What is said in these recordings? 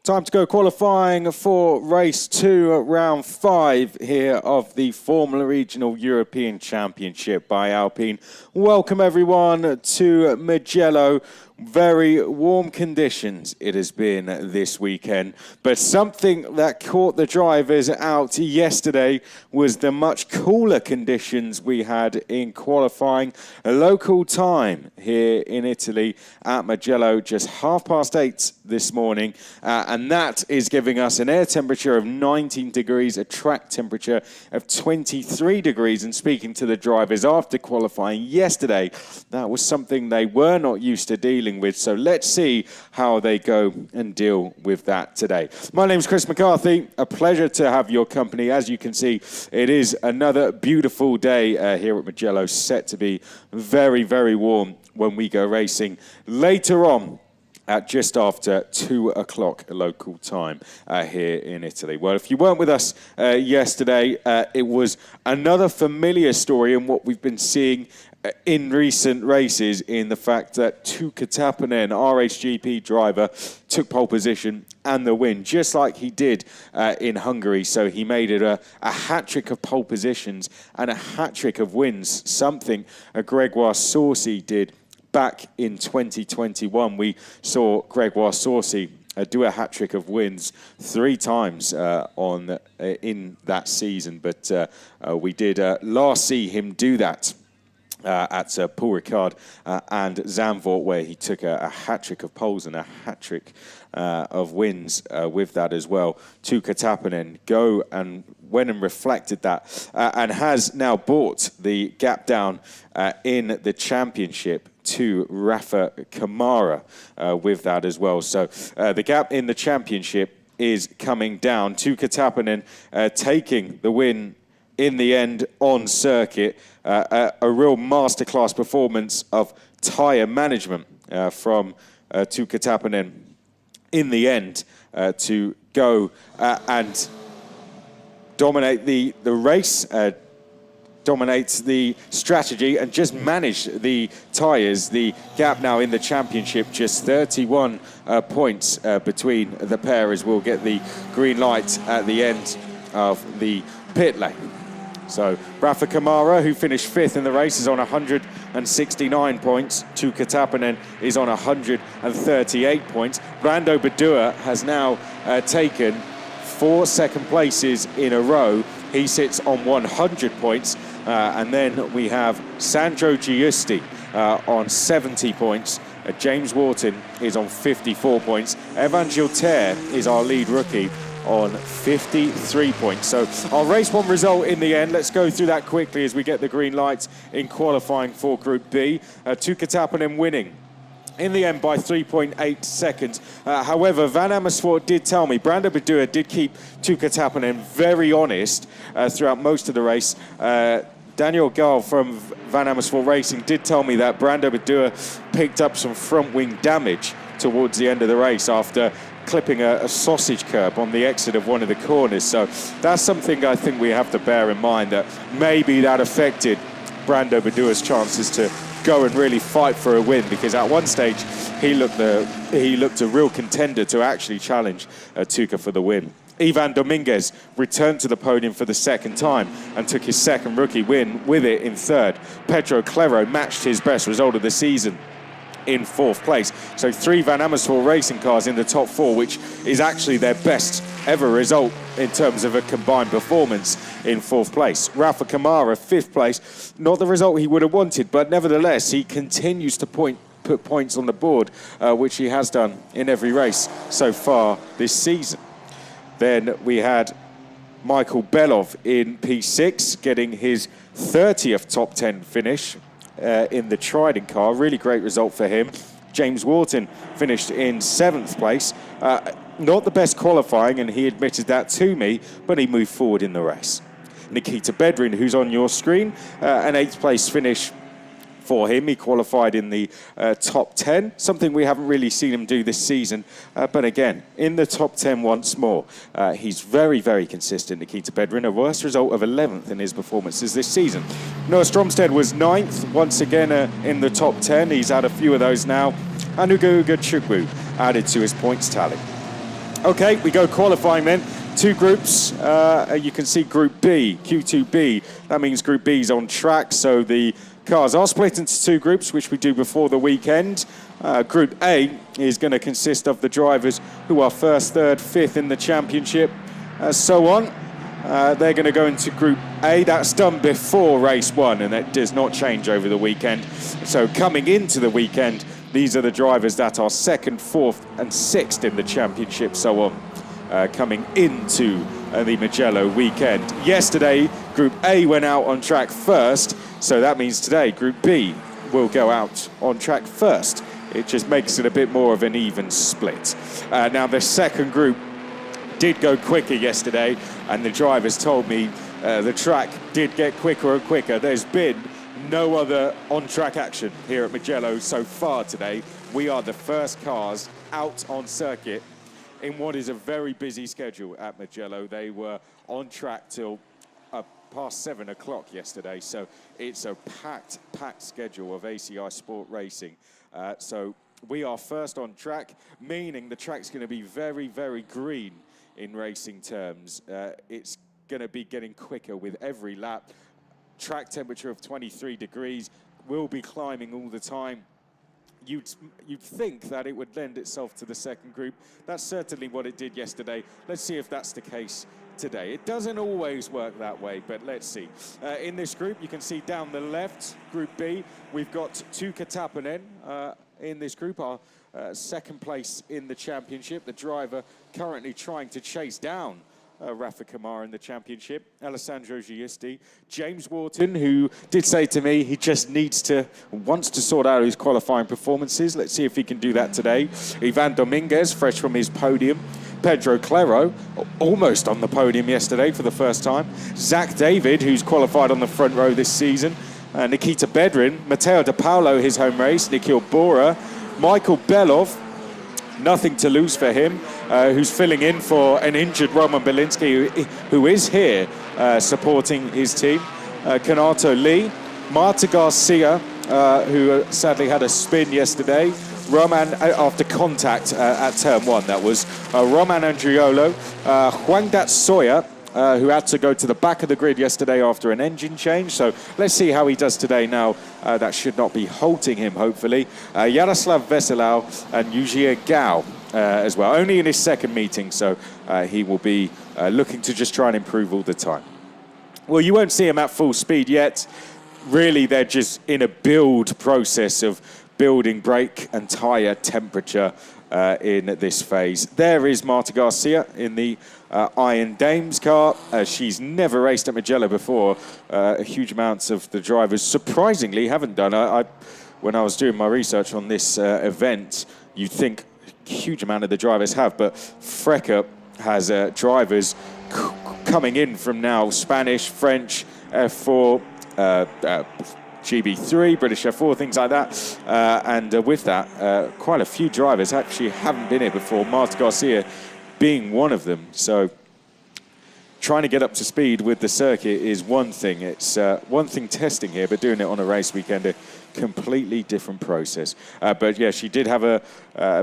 Time to go qualifying for race 2 at round 5 here of the Formula Regional European Championship by Alpine. Welcome everyone to Mugello. Very warm conditions it has been this weekend, but something that caught the drivers out yesterday was the much cooler conditions we had in qualifying. A local time here in Italy at Mugello, just 8:30 this morning, and that is giving us an air temperature of 19 degrees, a track temperature of 23 degrees. And speaking to the drivers after qualifying yesterday, that was something they were not used to dealing with. So let's see how they go and deal with that today. My name's Chris McCarthy. A pleasure to have your company. As you can see, it is another beautiful day here at Mugello, set to be very, very warm when we go racing later on at just after 2 o'clock local time here in Italy. Well, if you weren't with us yesterday, it was another familiar story in what we've been seeing in recent races, in the fact that Tuukka Tappinen, RHGP driver, took pole position and the win, just like he did in Hungary. So he made it a hat-trick of pole positions and a hat-trick of wins, something Gregoire Saucy did back in 2021. We saw Gregoire Saucy do a hat-trick of wins 3 times in that season, but we did last see him do that at Paul Ricard and Zandvoort, where he took a hat-trick of poles and a hat-trick of wins with that as well. Tuukka Tappinen went and reflected that and has now brought the gap down in the championship to Rafa Kamara with that as well. So the gap in the championship is coming down. Tuukka Tappinen taking the win in the end on circuit. A real masterclass performance of tyre management from Tuukka Tappinen in the end to go and dominate the race, dominate the strategy, and just manage the tyres. The gap now in the championship, just 31 points between the pair, as we'll get the green light at the end of the pit lane. So Rafa Kamara, who finished 5th in the race, is on 169 points. Tuukka Tappinen is on 138 points. Brando Badua has now taken 4 second places in a row. He sits on 100 points. And then we have Sandro Giusti on 70 points. James Wharton is on 54 points. Evan Gilter is our lead rookie on 53 points. So our race 1 result in the end, let's go through that quickly as we get the green light in qualifying for Group B. Tuukka Tappinen winning in the end by 3.8 seconds. However, Van Amersfoort did tell me, Brando Badua did keep Tuukka Tappinen very honest throughout most of the race. Daniel Gall from Van Amersfoort Racing did tell me that Brando Badua picked up some front wing damage towards the end of the race after clipping a sausage curb on the exit of one of the corners. So that's something I think we have to bear in mind, that maybe that affected Brando Badua's chances to go and really fight for a win, because at one stage he looked a real contender to actually challenge Tuukka for the win. Ivan Dominguez returned to the podium for the 2nd time and took his 2nd rookie win with it in 3rd. Pedro Clero matched his best result of the season in 4th place. So 3 Van Amersfoort racing cars in the top 4, which is actually their best ever result in terms of a combined performance in 4th place. Rafa Kamara, 5th place. Not the result he would have wanted, but nevertheless, he continues to put points on the board, which he has done in every race so far this season. Then we had Michael Belov in P6, getting his 30th top 10 finish in the Trident car. Really great result for him. James Wharton finished in 7th place. Not the best qualifying, and he admitted that to me, but he moved forward in the race. Nikita Bedrin, who's on your screen, an 8th place finish for him. He qualified in the top 10, something we haven't really seen him do this season. But again, in the top 10 once more. He's very, very consistent, Nikita Bedrin. A worst result of 11th in his performances this season. Noah Stromstead was 9th, once again in the top 10. He's had a few of those now. And Uga Chukwu added to his points tally. Okay, we go qualifying then. Two groups. You can see Group B, Q2B. That means Group B is on track, so the cars are split into two groups, which we do before the weekend. Group A is going to consist of the drivers who are first, third, fifth in the championship, so on. They're going to go into Group A. That's done before race one, and that does not change over the weekend. So coming into the weekend, these are the drivers that are second, fourth, and sixth in the championship, so on, coming into the Mugello weekend. Yesterday, Group A went out on track first, so that means today Group B will go out on track first. It just makes it a bit more of an even split. Now, the second group did go quicker yesterday, and the drivers told me the track did get quicker and quicker. There's been no other on-track action here at Mugello so far today. We are the first cars out on circuit in what is a very busy schedule at Mugello. They were on track till past 7 o'clock yesterday, so it's a packed schedule of ACI Sport Racing. So we are first on track, meaning the track's going to be very, very green in racing terms. It's going to be getting quicker with every lap. Track temperature of 23 degrees, will be climbing all the time. You'd think that it would lend itself to the second group. That's certainly what it did yesterday. Let's see if that's the case today. It doesn't always work that way, but let's see. In this group, you can see down the left, Group B, we've got Tuukka Taponen in this group, our second place in the championship. The driver currently trying to chase down Rafa Kamara in the championship. Alessandro Giusti, James Wharton, who did say to me he just wants to sort out his qualifying performances. Let's see if he can do that today. Ivan Dominguez, fresh from his podium. Pedro Clero, almost on the podium yesterday for the first time. Zach David, who's qualified on the front row this season. Nikita Bedrin, Matteo De Paulo, his home race. Nikhil Bora, Michael Belov, nothing to lose for him, who's filling in for an injured Roman Belinsky, who is here supporting his team. Kanato Lee, Marta Garcia, who sadly had a spin yesterday. Roman, after contact at turn one, that was. Roman Andriolo, Huangdat Soya, who had to go to the back of the grid yesterday after an engine change. So let's see how he does today now. That should not be halting him, hopefully. Yaroslav Veselau and Yujia Gao as well. Only in his second meeting, so he will be looking to just try and improve all the time. Well, you won't see him at full speed yet. Really, they're just in a build process of building brake and tyre temperature in this phase. There is Marta Garcia in the Iron Dames car. She's never raced at Mugello before. Huge amounts of the drivers surprisingly haven't done. When I was doing my research on this event, you'd think a huge amount of the drivers have, but Freca has drivers coming in from now Spanish, French, F4, GB3, British F4, things like that. And with that, quite a few drivers actually haven't been here before, Marta Garcia being one of them. So trying to get up to speed with the circuit is one thing. It's one thing testing here, but doing it on a race weekend, a completely different process. But yeah, she did have a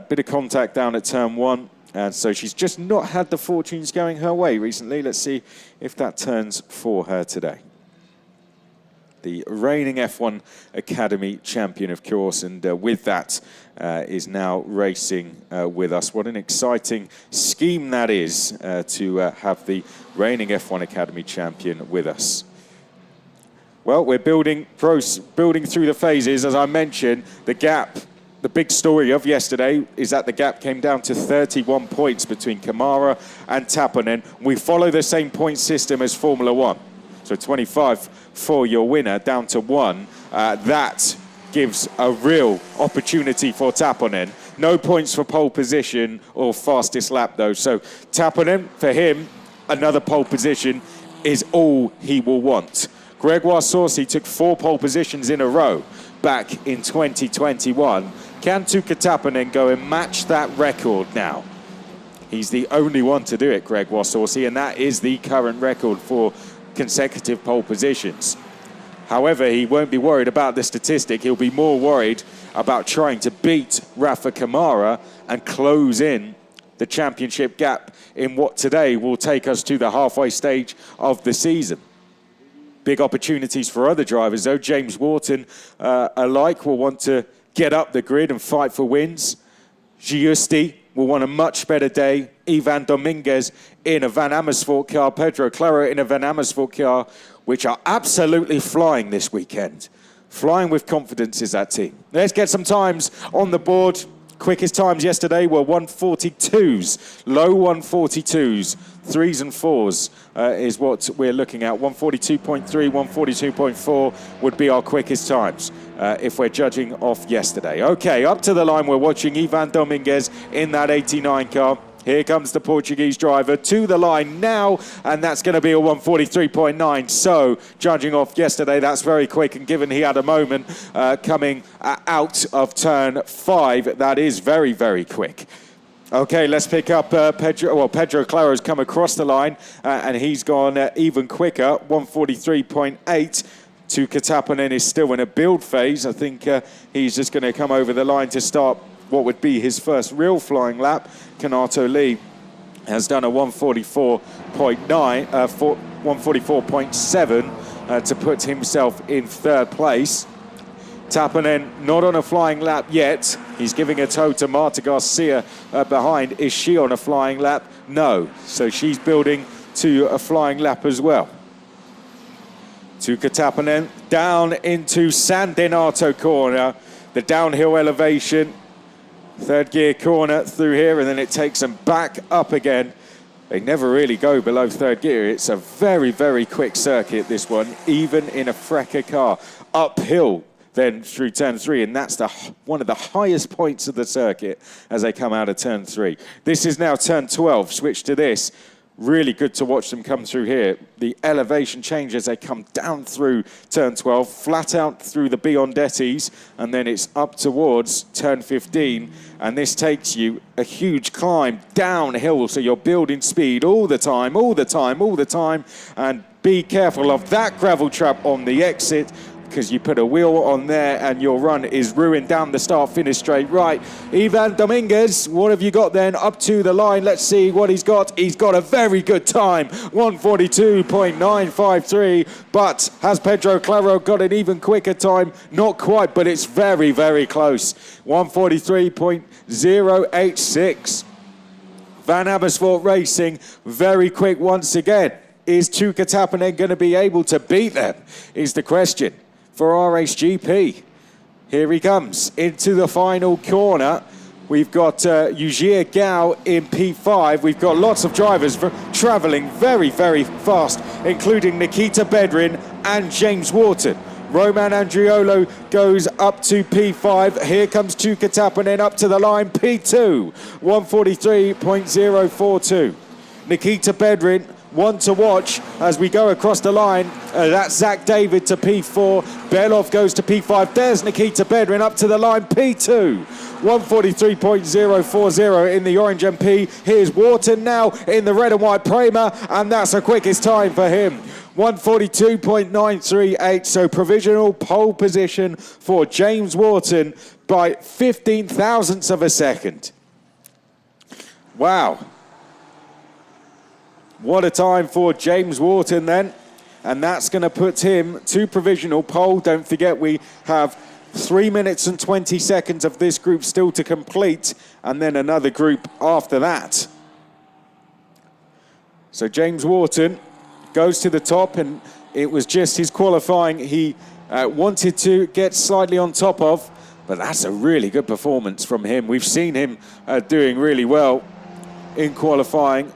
bit of contact down at turn one. And so she's just not had the fortunes going her way recently. Let's see if that turns for her today. The reigning F1 Academy champion, of course, and with that is now racing with us. What an exciting scheme that is to have the reigning F1 Academy champion with us. Well, we're building through the phases. As I mentioned, the gap, the big story of yesterday is that the gap came down to 31 points between Kamara and Taponen. We follow the same point system as Formula One. So 25 for your winner, down to 1. That gives a real opportunity for Taponen. No points for pole position or fastest lap, though. So Taponen, for him, another pole position is all he will want. Gregoire Saucy took 4 pole positions in a row back in 2021. Can Tuukka Taponen go and match that record now? He's the only one to do it, Gregoire Saucy, and that is the current record for consecutive pole positions. However, he won't be worried about the statistic. He'll be more worried about trying to beat Rafa Kamara and close in the championship gap in what today will take us to the halfway stage of the season. Big opportunities for other drivers, though. James Wharton alike will want to get up the grid and fight for wins. Giusti will want a much better day. Ivan Dominguez in a Van Amersfoort car. Pedro Claro in a Van Amersfoort car, which are absolutely flying this weekend. Flying with confidence is that team. Let's get some times on the board. Quickest times yesterday were 142s, low 142s, 3s and 4s is what we're looking at. 142.3, 142.4 would be our quickest times if we're judging off yesterday. Okay, up to the line, we're watching Ivan Dominguez in that 89 car. Here comes the Portuguese driver to the line now, and that's going to be a 143.9. So, judging off yesterday, that's very quick, and given he had a moment coming out of turn 5, that is very, very quick. Okay, let's pick up Pedro. Well, Pedro Claro's come across the line, and he's gone even quicker, 143.8. Tuukka Tappinen is still in a build phase. I think he's just going to come over the line to start what would be his first real flying lap. Kanato Lee has done a 144.7 to put himself in third place. Tappinen not on a flying lap yet. He's giving a tow to Marta Garcia behind. Is she on a flying lap? No. So she's building to a flying lap as well. Tuukka Tappinen down into San Donato corner. The downhill elevation. Third gear corner through here, and then it takes them back up again. They never really go below third gear. It's a very, very quick circuit, this one, even in a Freca car. Uphill then through turn 3, and that's one of the highest points of the circuit as they come out of turn 3. This is now turn 12. Switch to this. Really good to watch them come through here. The elevation changes, they come down through turn 12, flat out through the Biondettis, and then it's up towards turn 15, and this takes you a huge climb downhill, so you're building speed all the time, all the time, all the time, and be careful of that gravel trap on the exit, because you put a wheel on there and your run is ruined down the start-finish straight. Right, Ivan Dominguez, what have you got then? Up to the line, let's see what he's got. He's got a very good time, 142.953, but has Pedro Claro got an even quicker time? Not quite, but it's very, very close. 143.086. Van Amersfoort Racing, very quick once again. Is Tuukka Tappinen going to be able to beat them, is the question for RHGP. Here he comes into the final corner. We've got Ujir Gao in P5. We've got lots of drivers travelling very, very fast, including Nikita Bedrin and James Wharton. Roman Andriolo goes up to P5. Here comes Tuukka Tappinen up to the line, P2, 143.042. Nikita Bedrin, one to watch as we go across the line. That's Zach David to P4. Belov goes to P5. There's Nikita Bedrin up to the line, P2. 143.040 in the orange MP. Here's Wharton now in the red and white Prema, and that's the quickest time for him. 142.938, so provisional pole position for James Wharton by 15 thousandths of a second. Wow. What a time for James Wharton then. And that's going to put him to provisional pole. Don't forget we have 3 minutes and 20 seconds of this group still to complete, and then another group after that. So James Wharton goes to the top, and it was just his qualifying he wanted to get slightly on top of, but that's a really good performance from him. We've seen him doing really well in qualifying.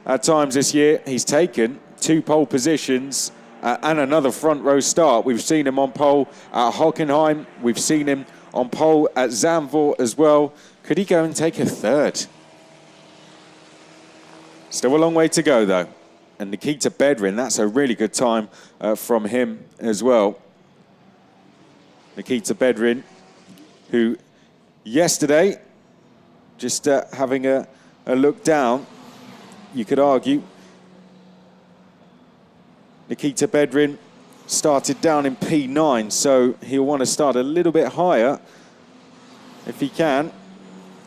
At times this year, he's taken 2 pole positions and another front row start. We've seen him on pole at Hockenheim. We've seen him on pole at Zandvoort as well. Could he go and take a third? Still a long way to go, though. And Nikita Bedrin, that's a really good time from him as well. Nikita Bedrin, who yesterday, just having a look down, you could argue Nikita Bedrin started down in P9, so he'll want to start a little bit higher if he can.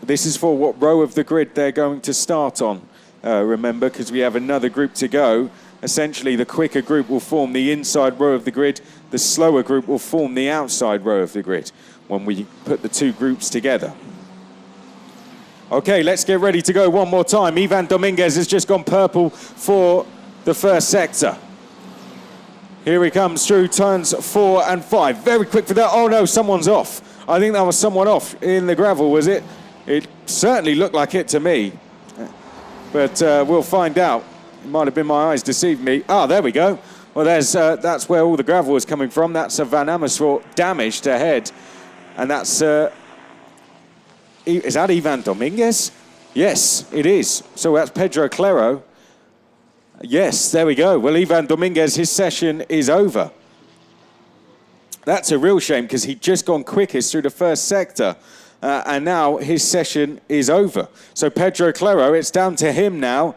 This is for what row of the grid they're going to start on, remember, because we have another group to go. Essentially, the quicker group will form the inside row of the grid. The slower group will form the outside row of the grid when we put the two groups together. Okay, let's get ready to go one more time. Ivan Dominguez has just gone purple for the first sector. Here he comes through turns 4 and 5. Very quick for that. Oh no, someone's off. I think that was someone off in the gravel, was it? It certainly looked like it to me. But we'll find out. It might have been my eyes deceived me. Ah, there we go. Well, that's where all the gravel was coming from. That's a Van Amersfoort damaged ahead. And that's... is that Ivan Dominguez? Yes, it is. So that's Pedro Claro. Yes, there we go. Well, Ivan Dominguez, his session is over. That's a real shame because he'd just gone quickest through the first sector. And now his session is over. So Pedro Claro, it's down to him now.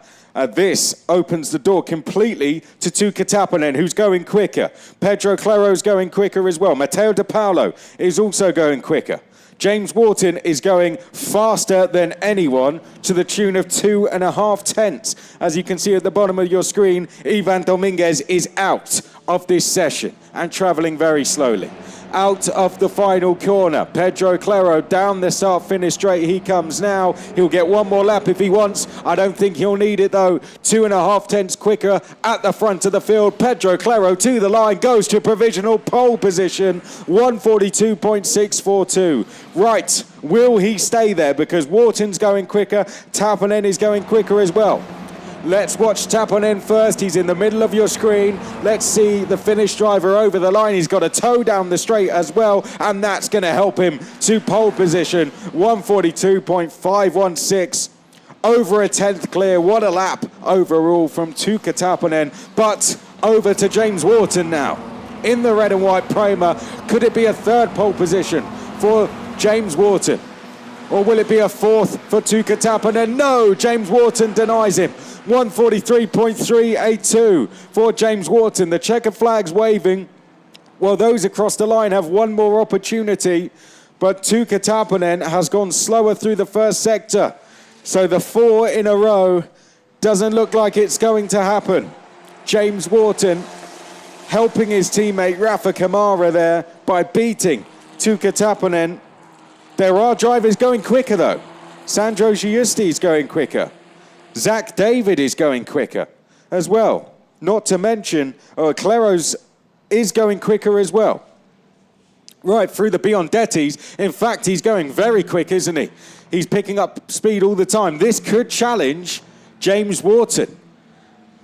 This opens the door completely to Tuukka Taponen, who's going quicker. Pedro Claro's going quicker as well. Matteo De Paolo is also going quicker. James Wharton is going faster than anyone to the tune of 2.5 tenths. As you can see at the bottom of your screen, Ivan Dominguez is out of this session and travelling very slowly. Out of the final corner, Pedro Claro down the start-finish straight. He comes now. He'll get one more lap if he wants. I don't think he'll need it though. 2.5 tenths quicker at the front of the field. Pedro Claro to the line, goes to provisional pole position, 1:42.642. Right, will he stay there? Because Wharton's going quicker, Taponen is going quicker as well. Let's watch Taponen first. He's in the middle of your screen. Let's see the Finnish driver over the line. He's got a toe down the straight as well, and that's going to help him to pole position. 1:42.516. Over a tenth clear. What a lap overall from Tuukka Taponen. But over to James Wharton now. In the red and white Prema. Could it be a third pole position for James Wharton? Or will it be a fourth for Tuukka Taponen? No, James Wharton denies him. 1:43.382 for James Wharton. The checkered flag's waving. Well, those across the line have one more opportunity, but Tuukka Taponen has gone slower through the first sector. So the 4 in a row doesn't look like it's going to happen. James Wharton helping his teammate Rafa Kamara there by beating Tuukka Taponen. There are drivers going quicker though. Sandro Giusti is going quicker. Zach David is going quicker as well. Not to mention, Claro's is going quicker as well. Right through the Biondettis. In fact, he's going very quick, isn't he? He's picking up speed all the time. This could challenge James Wharton.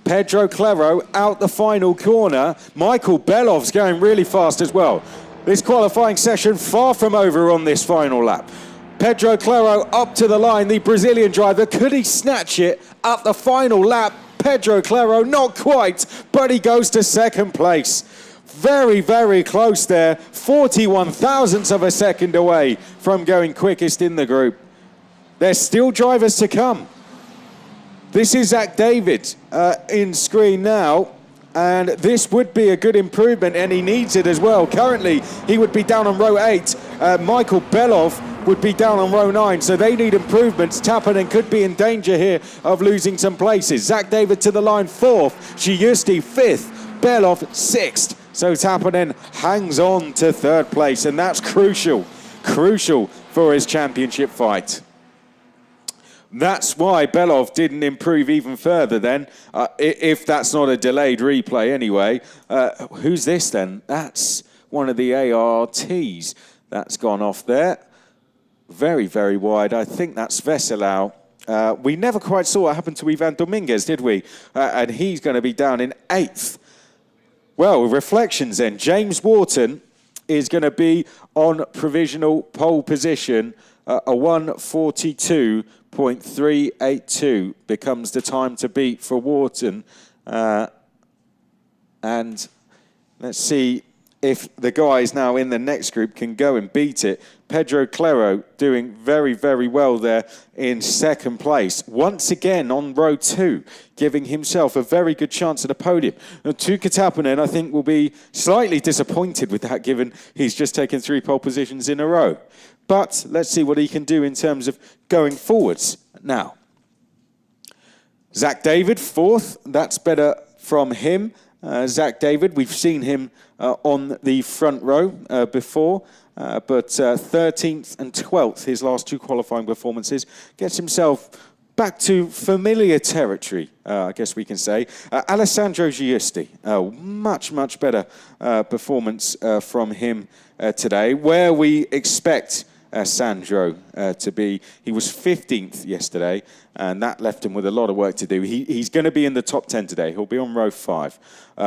Pedro Claro out the final corner. Michael Belov's going really fast as well. This qualifying session far from over on this final lap. Pedro Claro up to the line, the Brazilian driver. Could he snatch it at the final lap? Pedro Claro, not quite, but he goes to second place. Very, very close there. 41 thousandths of a second away from going quickest in the group. There's still drivers to come. This is Zach David in screen now. And this would be a good improvement, and he needs it as well. Currently, he would be down on row 8. Michael Belov would be down on row 9, so they need improvements. Taponen could be in danger here of losing some places. Zach David to the line 4th, Giusti 5th, Belov 6th. So Taponen hangs on to 3rd place, and that's crucial for his championship fight. That's why Belov didn't improve even further then, if that's not a delayed replay anyway. Who's this then? That's one of the ARTs that's gone off there. Very, very wide. I think that's Veselau. We never quite saw what happened to Ivan Dominguez, did we? And he's going to be down in 8th. Well, reflections then. James Wharton is going to be on provisional pole position. A 1:42.382 becomes the time to beat for Wharton. And let's see if the guys now in the next group can go and beat it. Pedro Claro doing very, very well there in 2nd place. Once again on row 2, giving himself a very good chance at a podium. Now, Tuukka Taponen, I think, will be slightly disappointed with that, given he's just taken 3 pole positions in a row. But let's see what he can do in terms of going forwards. Now, Zach David, 4th. That's better from him. Zach David, we've seen him on the front row before, but 13th and 12th, his last 2 qualifying performances, gets himself back to familiar territory, I guess we can say. Alessandro Giusti, much better performance from him today, where we expect Sandro to be. He was 15th yesterday, and that left him with a lot of work to do. He's going to be in the top 10 today. He'll be on row 5.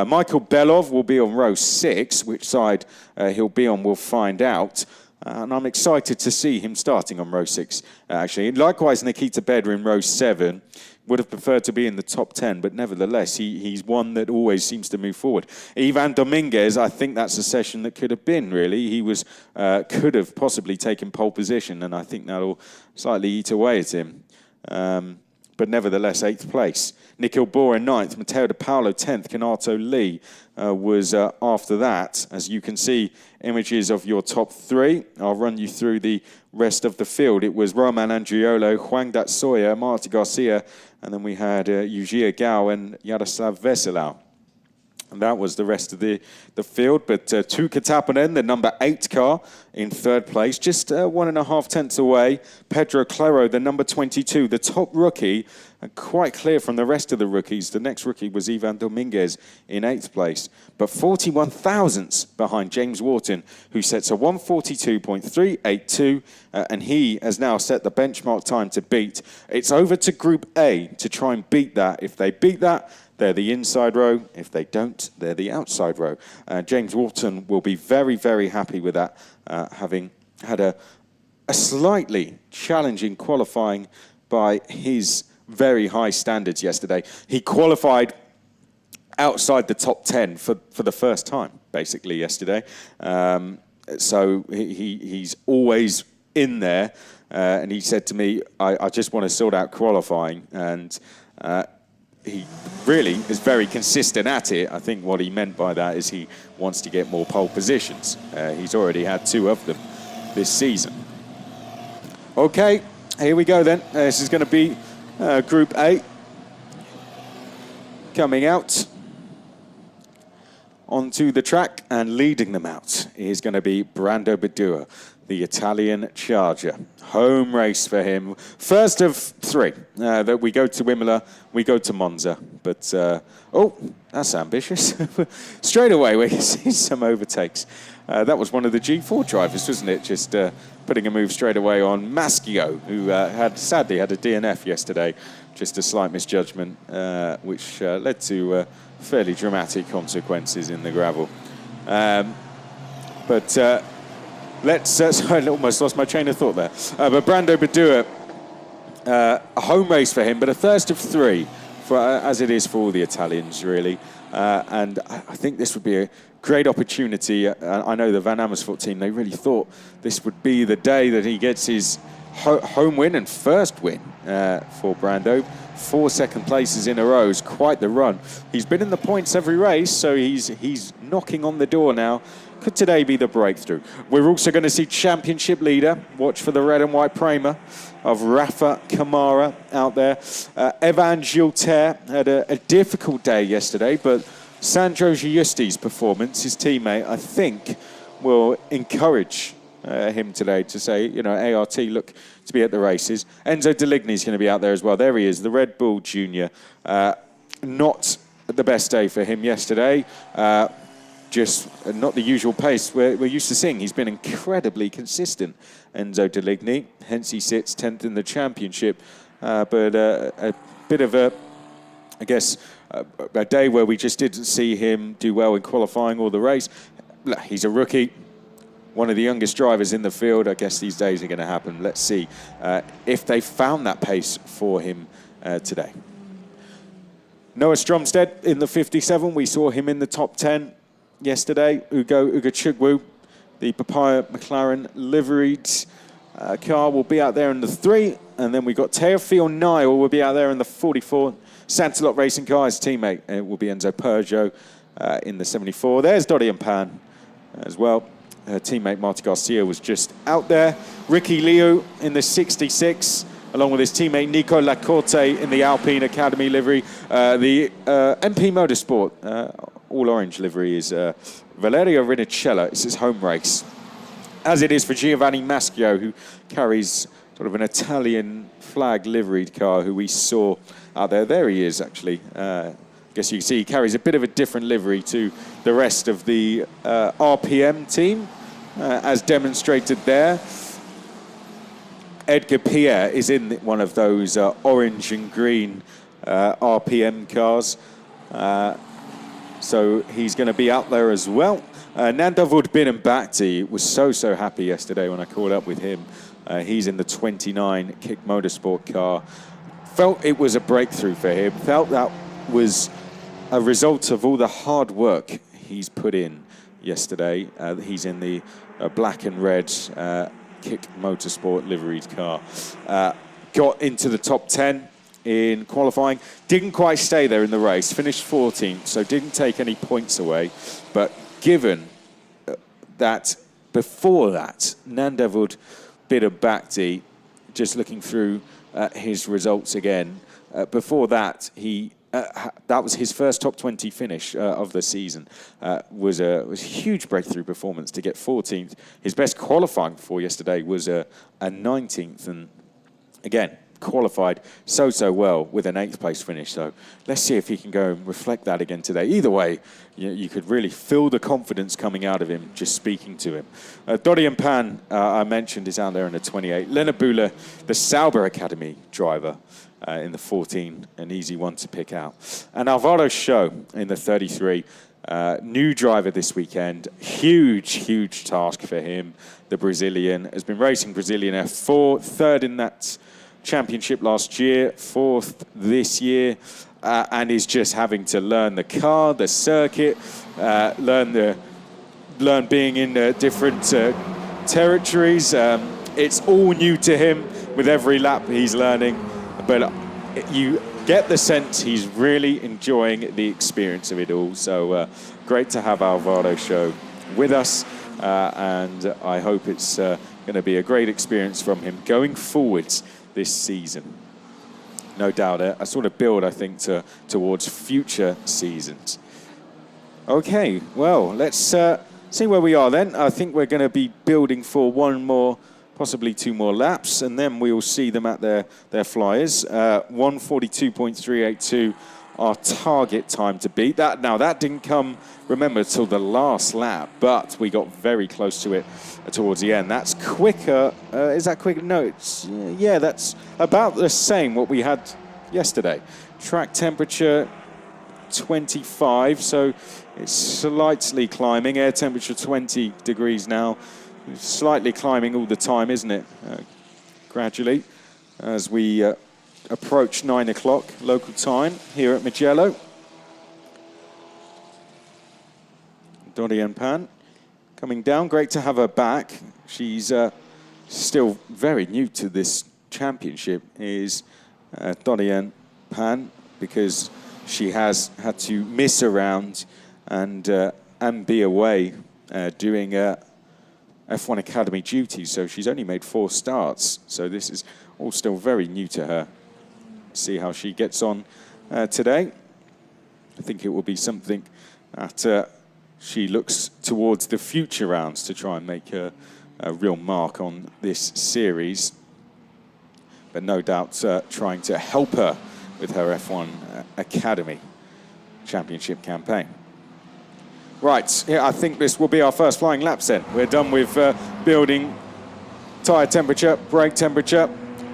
Michael Belov will be on row 6. Which side he'll be on, we'll find out. And I'm excited to see him starting on row 6, actually. Likewise, Nikita Beder in row 7 would have preferred to be in the top 10, but nevertheless, he's one that always seems to move forward. Ivan Dominguez, I think that's a session that could have been, really. He was could have possibly taken pole position, and I think that'll slightly eat away at him. But nevertheless, 8th place. Nikhil Bora 9th, Matteo De Paolo 10th, Kanato Lee was after that. As you can see, images of your top 3. I'll run you through the rest of the field. It was Roman Andriolo, Huang Datsoya, Marta Garcia, and then we had Yujia Gao and Yaroslav Veselau. And that was the rest of the field. But Tuukka Taponen, the number 8 car, in 3rd place, just 1.5 tenths away. Pedro Claro, the number 22, the top rookie, and quite clear from the rest of the rookies. The next rookie was Ivan Dominguez in 8th place, but 41 thousandths behind James Wharton, who sets a 142.382, and he has now set the benchmark time to beat. It's over to Group A to try and beat that. If they beat that, they're the inside row. If they don't, they're the outside row. James Wharton will be very, very happy with that, having had a slightly challenging qualifying by his very high standards yesterday. He qualified outside the top 10 for the first time, basically, yesterday. So he's always in there. And he said to me, I just want to sort out qualifying. And he really is very consistent at it. I think what he meant by that is he wants to get more pole positions. He's already had 2 of them this season. Okay, here we go then. This is going to be Group A. Coming out onto the track and leading them out is going to be Brando Badua, the Italian Charger. Home race for him. First of 3. That we go to Imola, we go to Monza. But, oh, that's ambitious. Straight away, we see some overtakes. That was one of the G4 drivers, wasn't it? Just putting a move straight away on Maschio, who sadly had a DNF yesterday. Just a slight misjudgment, which led to fairly dramatic consequences in the gravel. Let's, sorry, I almost lost my train of thought there. But Brando Badua, a home race for him, but a first of 3, as it is for all the Italians, really. And I think this would be a great opportunity. I know the Van Amersfoort team, they really thought this would be the day that he gets his home win and first win for Brando. 4 second places in a row is quite the run. He's been in the points every race, so he's knocking on the door now. Could today be the breakthrough? We're also going to see championship leader. Watch for the red and white Prema of Rafa Kamara out there. Evan Gilter had a difficult day yesterday, but Sandro Giusti's performance, his teammate, I think, will encourage him today to say, you know, ART look to be at the races. Enzo Deligny's going to be out there as well. There he is, the Red Bull Junior. Not the best day for him yesterday. Just not the usual pace we're used to seeing. He's been incredibly consistent, Enzo Deligny. Hence he sits 10th in the championship. But a bit of a, I guess, a day where we just didn't see him do well in qualifying or the race. He's a rookie, one of the youngest drivers in the field. I guess these days are going to happen. Let's see if they found that pace for him today. Noah Stromstead in the 57. We saw him in the top 10 yesterday. Ugo Chugwu, the Papaya McLaren liveried car, will be out there in the 3. And then we got Teofil Niall will be out there in the 44. Santalot Racing car, his teammate, will be Enzo Peugeot in the 74. There's Dodi and Pan as well. Her teammate Marty Garcia was just out there. Ricky Liu in the 66, along with his teammate Nico Lacorte in the Alpine Academy livery. The MP Motorsport all-orange livery is Valerio Rinicella. It's his home race, as it is for Giovanni Maschio, who carries sort of an Italian flag liveried car, who we saw out there. There he is, actually. I guess you can see he carries a bit of a different livery to the rest of the RPM team, as demonstrated there. Edgar Pierre is in one of those orange and green RPM cars. So he's going to be out there as well. Nandavud Binambakti was so happy yesterday when I caught up with him. He's in the 29 Kick Motorsport car. Felt it was a breakthrough for him. Felt that was a result of all the hard work he's put in yesterday. He's in the black and red Kick Motorsport liveried car. Got into the top 10 in qualifying. Didn't quite stay there in the race. Finished 14th, so didn't take any points away. But given that before that, Nandavud Binambakti, just looking through his results again, before that, that was his first top 20 finish of the season. Was a huge breakthrough performance to get 14th. His best qualifying before yesterday was a 19th, and again, qualified so well with an 8th place finish. So let's see if he can go and reflect that again today. Either way, you could really feel the confidence coming out of him just speaking to him. Dorian Pan, I mentioned, is out there in the 28. Leonard Buhler, the Sauber Academy driver, in the 14, an easy one to pick out. And Alvaro Show in the 33. New driver this weekend. Huge task for him. The Brazilian has been racing Brazilian F4, third in that championship last year, fourth this year, and is just having to learn the car, the circuit, learn being in different territories. It's all new to him with every lap he's learning, but you get the sense he's really enjoying the experience of it all. So great to have Alvaro Show with us, and I hope it's going to be a great experience from him going forwards this season. No doubt, a sort of build, I think, towards future seasons. Okay, well, let's see where we are then. I think we're going to be building for one more, possibly two more laps, and then we will see them at their flyers. 1:42.382, our target time to beat. That didn't come, remember, till the last lap, but we got very close to it towards the end. That's quicker. Is that quicker? No, yeah, that's about the same what we had yesterday. Track temperature 25, so it's slightly climbing. Air temperature 20 degrees now. Slightly climbing all the time, isn't it? Gradually, as we approach 9 o'clock local time here at Mugello. Dorian Pan coming down. Great to have her back. She's still very new to this championship, is Dorian Pan, because she has had to miss around and be away doing F1 Academy duties. So she's only made 4 starts. So this is all still very new to her. See how she gets on today. I think it will be something that she looks towards the future rounds to try and make a real mark on this series. But no doubt trying to help her with her F1 Academy Championship campaign. Right, yeah, I think this will be our first flying laps then. We're done with building tyre temperature, brake temperature.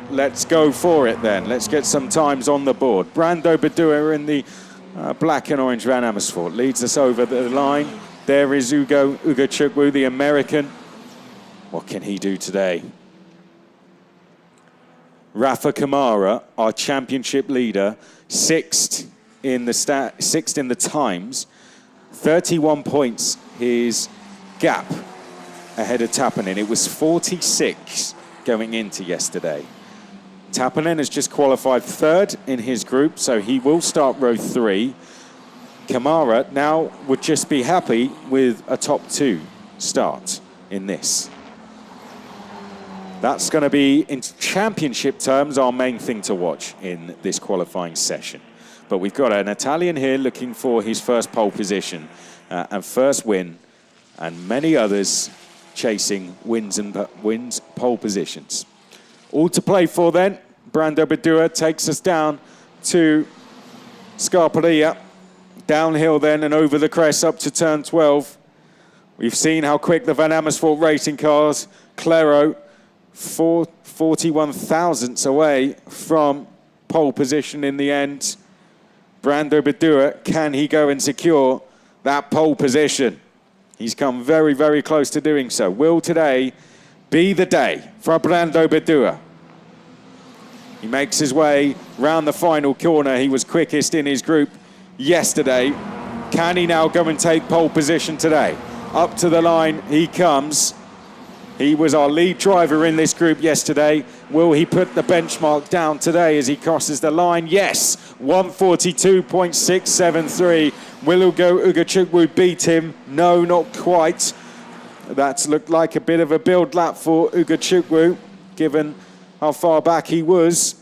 Let's go for it then. Let's get some times on the board. Brando Badua in the black and orange Van Amersfoort leads us over the line. There is Ugo Chukwu, the American. What can he do today? Rafa Kamara, our championship leader, sixth in the times. 31 points his gap ahead of Tappanen. It was 46 going into yesterday. Tappanen has just qualified third in his group, so he will start row 3. Kamara now would just be happy with a top 2 start. in this. That's going to be, in championship terms, our main thing to watch in this qualifying session. But we've got an Italian here looking for his first pole position and first win, and many others chasing wins, pole positions. All to play for then. Brando Badua takes us down to Scarparia. Downhill then and over the crest up to turn 12. We've seen how quick the Van Amersfoort racing cars. Claro, 41 thousandths away from pole position in the end. Brando Badua, can he go and secure that pole position? He's come very, very close to doing so. Will today be the day for Brando Badua? He makes his way round the final corner. He was quickest in his group yesterday. Can he now go and take pole position today? Up to the line he comes. He was our lead driver in this group yesterday. Will he put the benchmark down today as he crosses the line? Yes, 142.673. Will Ugachukwu beat him? No, not quite. That's looked like a bit of a build lap for Ugachukwu, given how far back he was.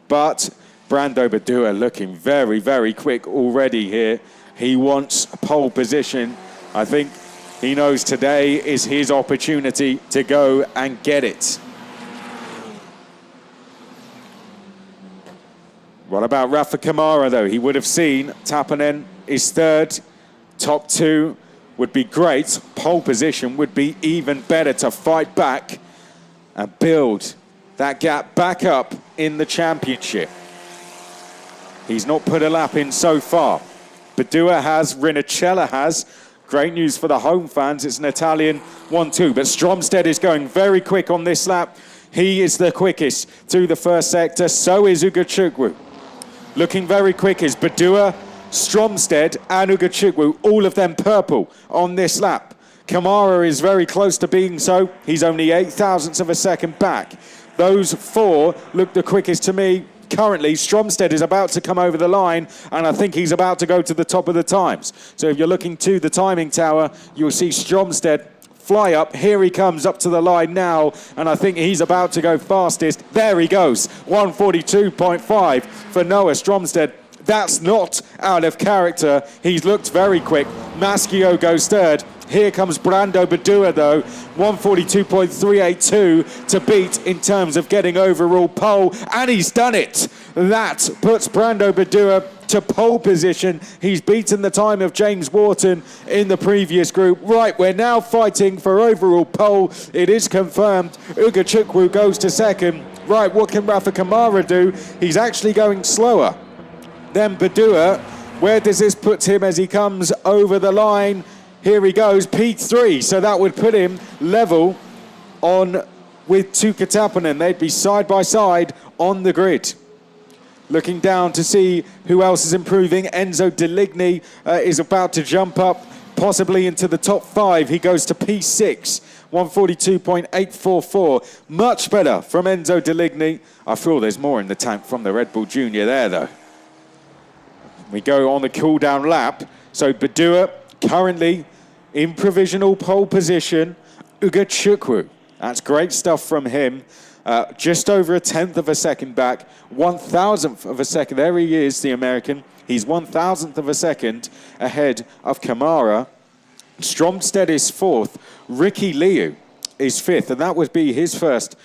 But Brando Badua looking very, very quick already here. He wants pole position. I think he knows today is his opportunity to go and get it. What about Rafa Kamara, though? He would have seen Tapanen is third. Top two would be great. Pole position would be even better to fight back and build that gap back up in the championship. He's not put a lap in so far. Badua has, Rinocella has. Great news for the home fans. It's an Italian 1-2, but Stromstead is going very quick on this lap. He is the quickest through the first sector. So is Ugachukwu. Looking very quick is Badua, Stromstead and Ugachukwu, all of them purple on this lap. Kamara is very close to being so. He's only 8 thousandths of a second back. Those four look the quickest to me. Currently, Stromstead is about to come over the line, and I think he's about to go to the top of the times. So if you're looking to the timing tower, you'll see Stromstead fly up. Here he comes up to the line now, and I think he's about to go fastest. There he goes, 142.5 for Noah Stromstead. That's not out of character. He's looked very quick. Maschio goes third. Here comes Brando Badua, though, 142.382 to beat in terms of getting overall pole, and he's done it. That puts Brando Badua to pole position. He's beaten the time of James Wharton in the previous group. Right, we're now fighting for overall pole. It is confirmed. Ugachukwu goes to second. Right, what can Rafa Kamara do? He's actually going slower than Badua. Where does this put him as he comes over the line? Here he goes, P3, so that would put him level on with Tuukka Tapanen. They'd be side by side on the grid. Looking down to see who else is improving. Enzo Deligny is about to jump up, possibly into the top 5. He goes to P6, 142.844. Much better from Enzo Deligny. I feel there's more in the tank from the Red Bull Junior there, though. We go on the cool-down lap. So Badua currently in provisional pole position. Ugachukwu, that's great stuff from him. Just over a 1/10 of a second back, 1,000th of a second. There he is, the American. He's 1,000th of a second ahead of Kamara. Stromstead is 4th. Ricky Liu is 5th, and that would be his first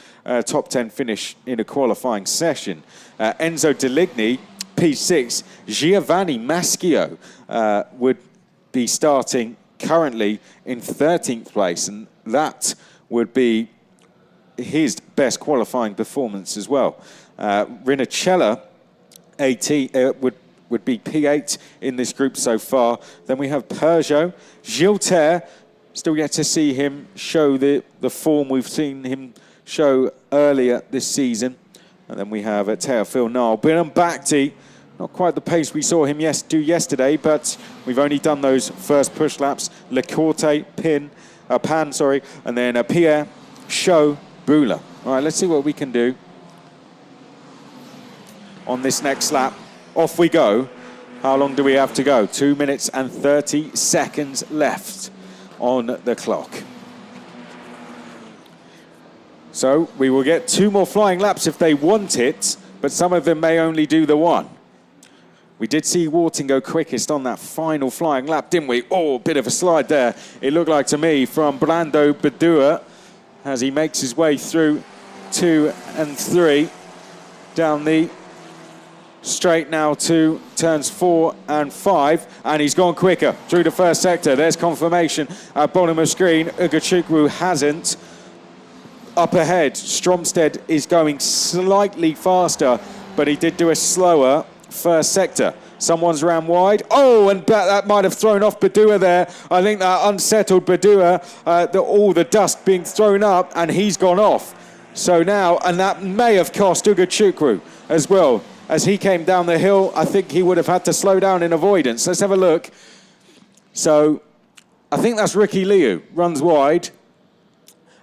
top 10 finish in a qualifying session. Enzo Deligny, P6. Giovanni Maschio would be starting currently in 13th place, and that would be his best qualifying performance as well. Rinocella, would be P8 in this group so far. Then we have Peugeot. Gilles, still yet to see him show the form we've seen him show earlier this season. And then we have Teofil Nile. Biram Bakhti, not quite the pace we saw him do yesterday, but we've only done those first push laps. Lecorte, Pan, and then Pierre, Show, Bula. All right, let's see what we can do on this next lap. Off we go. How long do we have to go? 2 minutes and 30 seconds left on the clock. So we will get 2 more flying laps if they want it, but some of them may only do the 1. We did see Wharton go quickest on that final flying lap, didn't we? Oh, a bit of a slide there. It looked like to me from Brando Badua as he makes his way through 2 and 3 down the straight now to turns 4 and 5, and he's gone quicker through the first sector. There's confirmation at bottom of screen. Ugachukwu hasn't. Up ahead, Stromsted is going slightly faster, but he did do a slower first sector. Someone's ran wide. Oh, and that might have thrown off Badua there. I think that unsettled Badua, all the dust being thrown up, and he's gone off. So now, and that may have cost Ugachukwu as well. As he came down the hill, I think he would have had to slow down in avoidance. Let's have a look. So I think that's Ricky Liu, runs wide.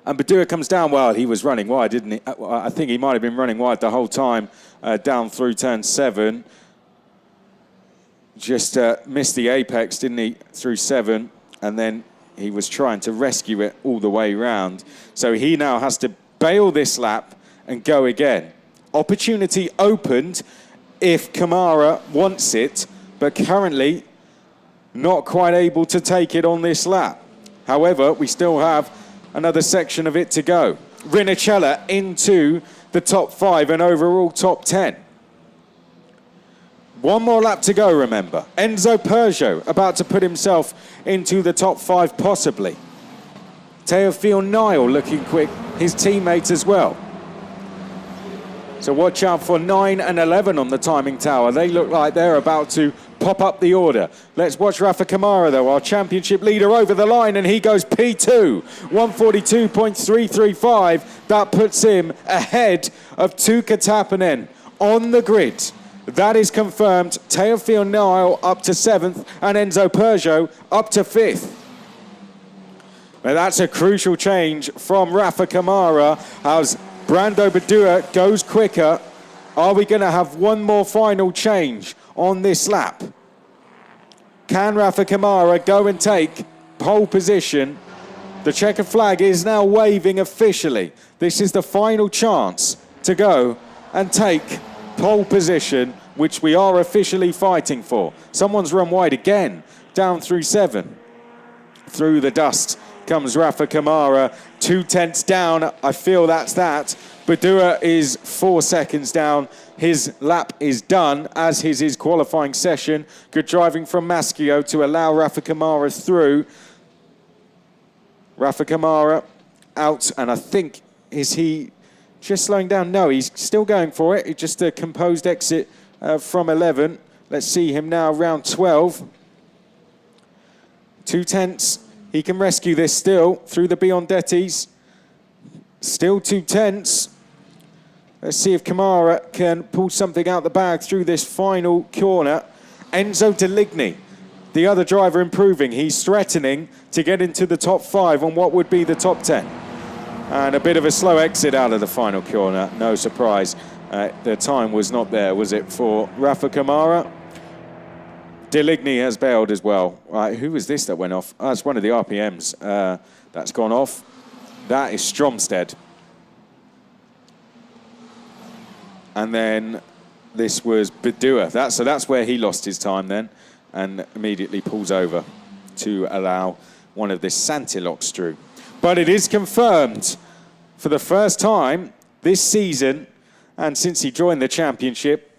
And Badua comes down. Well, he was running wide, didn't he? I think he might have been running wide the whole time down through turn 7. Just missed the apex, didn't he, through 7. And then he was trying to rescue it all the way round. So he now has to bail this lap and go again. Opportunity opened if Kamara wants it, but currently not quite able to take it on this lap. However, we still have another section of it to go. Rinicella into the top 5 and overall top 10. 1 more lap to go, remember. Enzo Peugeot about to put himself into the top 5 possibly. Teofil Nile looking quick, his teammate as well. So watch out for 9 and 11 on the timing tower. They look like they're about to pop up the order. Let's watch Rafa Kamara, though, our championship leader, over the line, and he goes P2, 142.335. That puts him ahead of Tuukka Tappinen on the grid. That is confirmed. Teofil Nile up to 7th, and Enzo Peugeot up to 5th. Now that's a crucial change from Rafa Kamara as Brando Badua goes quicker. Are we going to have 1 more final change on this lap? Can Rafa Kamara go and take pole position? The checkered flag is now waving officially. This is the final chance to go and take pole position, which we are officially fighting for. Someone's run wide again, down through 7. Through the dust comes Rafa Kamara, 2 tenths down. I feel that's that. Badua is 4 seconds down. His lap is done, as is his qualifying session. Good driving from Maschio to allow Rafa Kamara through. Rafa Kamara out, and I think, is he just slowing down? No, he's still going for it. It's just a composed exit from 11. Let's see him now, round 12. 2 tenths. He can rescue this still through the Biondettis. Still 2 tenths. Let's see if Kamara can pull something out the bag through this final corner. Enzo Deligny, the other driver, improving. He's threatening to get into the top 5 on what would be the top 10. And a bit of a slow exit out of the final corner. No surprise. The time was not there, was it, for Rafa Kamara? Deligny has bailed as well. Right, who was this that went off? Oh, it's one of the RPMs that's gone off. That is Stromsted. And then this was Badua. So that's where he lost his time then, and immediately pulls over to allow one of the Santilox through. But it is confirmed for the first time this season, and since he joined the championship,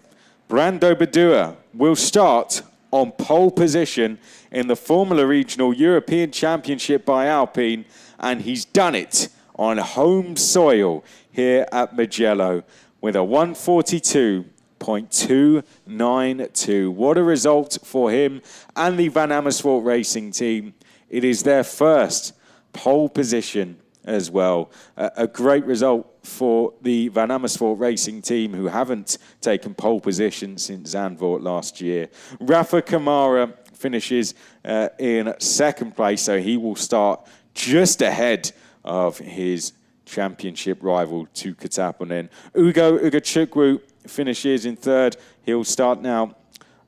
Brando Badua will start on pole position in the Formula Regional European Championship by Alpine, and he's done it on home soil here at Mugello with a 142.292. What a result for him and the Van Amersfoort Racing team. It is their first pole position as well. A great result for the Van Amersfoort Racing team, who haven't taken pole position since Zandvoort last year. Rafa Kamara finishes in 2nd place, so he will start just ahead of his championship rival Tuukka Tappinen. Ugachukwu finishes in 3rd. He'll start now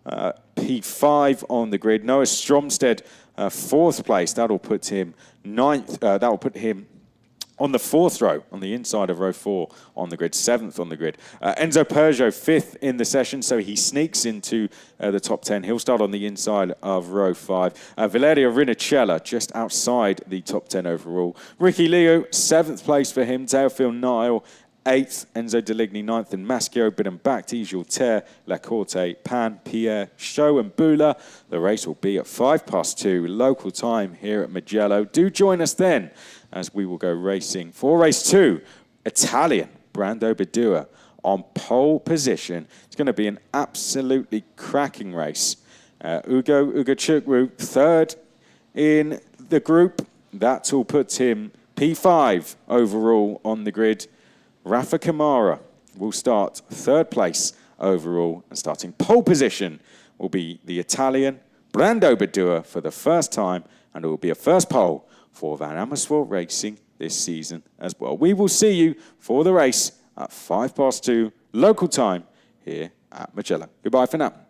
P5 on the grid. Noah Stromsted, 4th place. That'll put him 9th. That'll put him On the fourth row, on the inside of row 4 on the grid, 7th on the grid. Enzo Peugeot, 5th in the session, so he sneaks into the top 10. He'll start on the inside of row 5. Valerio Rinicella, just outside the top 10 overall. Ricky Liu, 7th place for him. Teofil Nile, 8th. Enzo Deligny, 9th. And Maschio, Bidambakti, Julter, Lacorte, Pan, Pierre, Show and Bula. The race will be at 2:05 local time here at Mugello. Do join us then, as we will go racing for race 2. Italian Brando Badua on pole position. It's going to be an absolutely cracking race. Ugo Chukwu, 3rd in the group. That all puts him P5 overall on the grid. Rafa Kamara will start 3rd place overall, and starting pole position will be the Italian Brando Badua for the first time, and it will be a first pole for Van Amersfoort Racing this season as well. We will see you for the race at 2:05 local time here at Mugello. Goodbye for now.